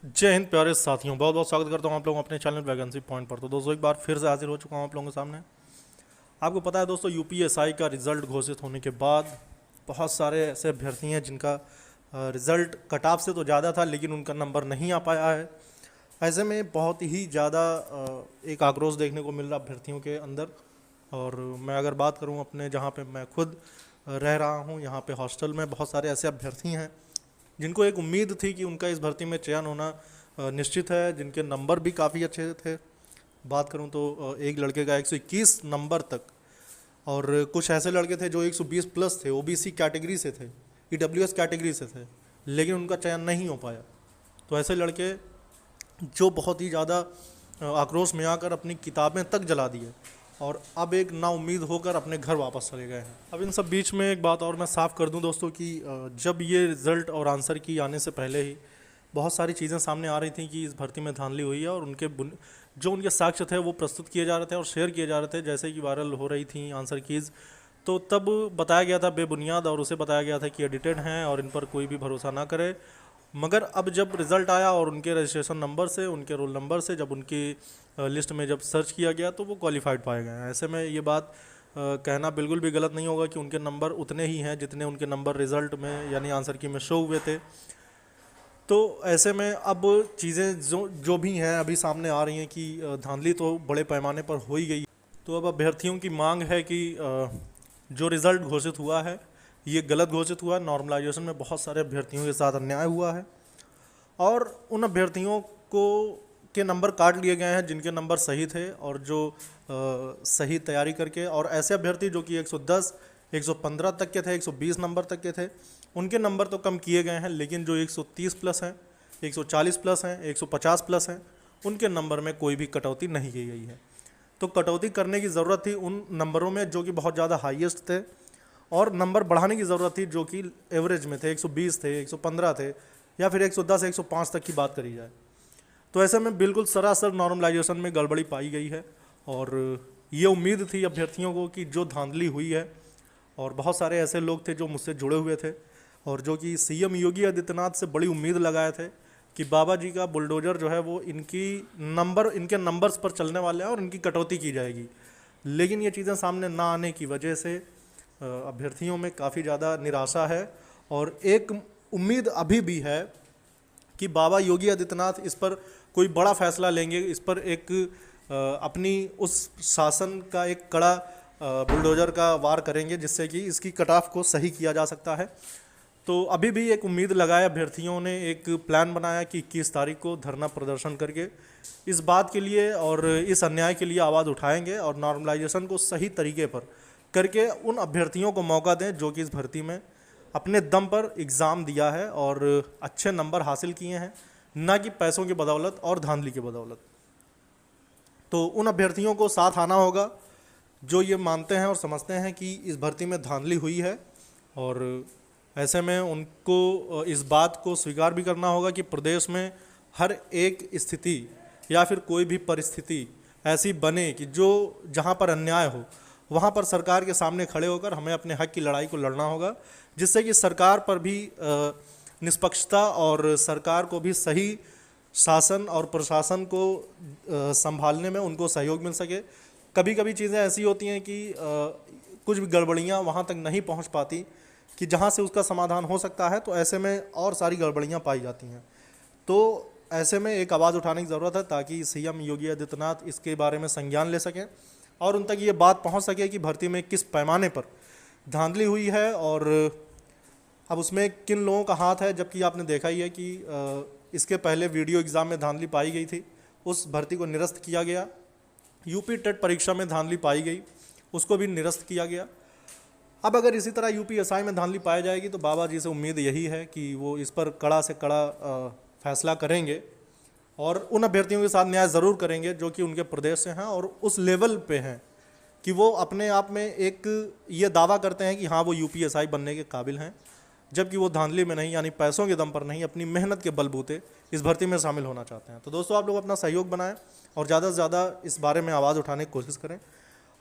जय हिंद प्यारे साथियों, बहुत बहुत स्वागत करता हूं आप लोगों को अपने चैनल वैकेंसी पॉइंट पर। तो दोस्तों एक बार फिर से हाजिर हो चुका हूं आप लोगों के सामने। आपको पता है दोस्तों, यूपीएसआई का रिज़ल्ट घोषित होने के बाद बहुत सारे ऐसे अभ्यर्थी हैं जिनका रिज़ल्ट कट ऑफ से तो ज़्यादा था, लेकिन उनका नंबर नहीं आ पाया है। ऐसे में बहुत ही ज़्यादा एक आक्रोश देखने को मिल रहा अभ्यर्थियों के अंदर। और मैं अगर बात करूं अपने जहां पे मैं खुद रह रहा हूं, यहां पे हॉस्टल में बहुत सारे ऐसे अभ्यर्थी हैं जिनको एक उम्मीद थी कि उनका इस भर्ती में चयन होना निश्चित है, जिनके नंबर भी काफ़ी अच्छे थे। बात करूं तो एक लड़के का 121 नंबर तक, और कुछ ऐसे लड़के थे जो 120 प्लस थे, ओबीसी कैटेगरी से थे, ईडब्ल्यूएस कैटेगरी से थे, लेकिन उनका चयन नहीं हो पाया। तो ऐसे लड़के जो बहुत ही ज़्यादा आक्रोश में आकर अपनी किताबें तक जला दिए और अब एक नाउम्मीद होकर अपने घर वापस चले गए हैं। अब इन सब बीच में एक बात और मैं साफ़ कर दूं दोस्तों कि जब ये रिज़ल्ट और आंसर की आने से पहले ही बहुत सारी चीज़ें सामने आ रही थी कि इस भर्ती में धांधली हुई है, और जो उनके साक्ष्य थे वो प्रस्तुत किए जा रहे थे और शेयर किए जा रहे थे, जैसे कि वायरल हो रही थी आंसर कीज़। तो तब बताया गया था बेबुनियाद, और उसे बताया गया था कि एडिटेड हैं और इन पर कोई भी भरोसा ना करे। मगर अब जब रिज़ल्ट आया और उनके रजिस्ट्रेशन नंबर से, उनके रोल नंबर से जब उनकी लिस्ट में जब सर्च किया गया तो वो क्वालिफाइड पाए गए हैं। ऐसे में ये बात कहना बिल्कुल भी गलत नहीं होगा कि उनके नंबर उतने ही हैं जितने उनके नंबर रिज़ल्ट में यानी आंसर की में शो हुए थे। तो ऐसे में अब चीज़ें जो जो भी हैं अभी सामने आ रही हैं कि धांधली तो बड़े पैमाने पर हो ही गई। तो अब अभ्यर्थियों की मांग है कि जो रिज़ल्ट घोषित हुआ है ये गलत घोषित हुआ है। नॉर्मलाइजेशन में बहुत सारे अभ्यर्थियों के साथ अन्याय हुआ है और उन अभ्यर्थियों को के नंबर काट लिए गए हैं जिनके नंबर सही थे और जो सही तैयारी करके, और ऐसे अभ्यर्थी जो कि 110, 115 तक के थे, 120 नंबर तक के थे, उनके नंबर तो कम किए गए हैं, लेकिन जो 130 प्लस हैं, 140 प्लस हैं, 150 प्लस हैं, उनके नंबर में कोई भी कटौती नहीं की गई है। तो कटौती करने की ज़रूरत थी उन नंबरों में जो कि बहुत ज़्यादा हाईएस्ट थे, और नंबर बढ़ाने की ज़रूरत थी जो कि एवरेज में थे, 120 थे, 115 थे, या फिर 110, 105 तक की बात करी जाए। तो ऐसे में बिल्कुल सरासर नॉर्मलाइजेशन में गड़बड़ी पाई गई है, और ये उम्मीद थी अभ्यर्थियों को कि जो धांधली हुई है, और बहुत सारे ऐसे लोग थे जो मुझसे जुड़े हुए थे और जो कि सीएम योगी आदित्यनाथ से बड़ी उम्मीद लगाए थे कि बाबा जी का बुलडोजर जो है वो इनके नंबर्स पर चलने वाले हैं और इनकी कटौती की जाएगी। लेकिन ये चीज़ें सामने ना आने की वजह से अभ्यर्थियों में काफ़ी ज़्यादा निराशा है, और एक उम्मीद अभी भी है कि बाबा योगी आदित्यनाथ इस पर कोई बड़ा फैसला लेंगे, इस पर एक अपनी उस शासन का एक कड़ा बुलडोजर का वार करेंगे जिससे कि इसकी कट ऑफ को सही किया जा सकता है। तो अभी भी एक उम्मीद लगाए अभ्यर्थियों ने, एक प्लान बनाया कि 21 तारीख को धरना प्रदर्शन करके इस बात के लिए और इस अन्याय के लिए आवाज़ उठाएंगे और नॉर्मलाइजेशन को सही तरीके पर करके उन अभ्यर्थियों को मौका दें जो कि इस भर्ती में अपने दम पर एग्ज़ाम दिया है और अच्छे नंबर हासिल किए हैं, ना कि पैसों की बदौलत और धांधली की बदौलत। तो उन अभ्यर्थियों को साथ आना होगा जो ये मानते हैं और समझते हैं कि इस भर्ती में धांधली हुई है, और ऐसे में उनको इस बात को स्वीकार भी करना होगा कि प्रदेश में हर एक स्थिति या फिर कोई भी परिस्थिति ऐसी बने कि जो जहाँ पर अन्याय हो वहाँ पर सरकार के सामने खड़े होकर हमें अपने हक की लड़ाई को लड़ना होगा, जिससे कि सरकार पर भी निष्पक्षता और सरकार को भी सही शासन और प्रशासन को संभालने में उनको सहयोग मिल सके। कभी कभी चीज़ें ऐसी होती हैं कि कुछ भी गड़बड़ियाँ वहाँ तक नहीं पहुँच पाती कि जहाँ से उसका समाधान हो सकता है, तो ऐसे में और सारी गड़बड़ियाँ पाई जाती हैं। तो ऐसे में एक आवाज़ उठाने की ज़रूरत है ताकि सीएम योगी आदित्यनाथ इसके बारे में संज्ञान ले सकें और उन तक ये बात पहुँच सके कि भर्ती में किस पैमाने पर धांधली हुई है और अब उसमें किन लोगों का हाथ है। जबकि आपने देखा ही है कि इसके पहले वीडियो एग्ज़ाम में धांधली पाई गई थी, उस भर्ती को निरस्त किया गया। यूपी टेट परीक्षा में धांधली पाई गई, उसको भी निरस्त किया गया। अब अगर इसी तरह यूपीएसआई में धांधली पाई जाएगी तो बाबा जी से उम्मीद यही है कि वो इस पर कड़ा से कड़ा फैसला करेंगे और उन अभ्यर्थियों के साथ न्याय ज़रूर करेंगे जो कि उनके प्रदेश से हैं और उस लेवल पे हैं कि वो अपने आप में एक ये दावा करते हैं कि हाँ वो यूपीएसआई बनने के काबिल हैं, जबकि वो धांधली में नहीं यानी पैसों के दम पर नहीं, अपनी मेहनत के बलबूते इस भर्ती में शामिल होना चाहते हैं। तो दोस्तों आप लोग अपना सहयोग बनाएं और ज़्यादा से ज़्यादा इस बारे में आवाज़ उठाने की कोशिश करें,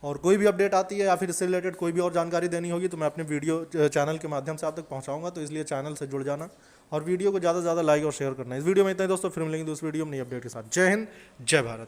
और कोई भी अपडेट आती है या फिर इससे रिलेटेड कोई भी और जानकारी देनी होगी तो मैं अपने वीडियो चैनल के माध्यम से आप तक पहुंचाऊंगा। तो इसलिए चैनल से जुड़ जाना और वीडियो को ज़्यादा से ज़्यादा लाइक और शेयर करना है। इस वीडियो में इतना ही दोस्तों, फिर मिलेंगे दूसरी वीडियो में नई अपडेट के साथ। जय हिंद, जय भारत।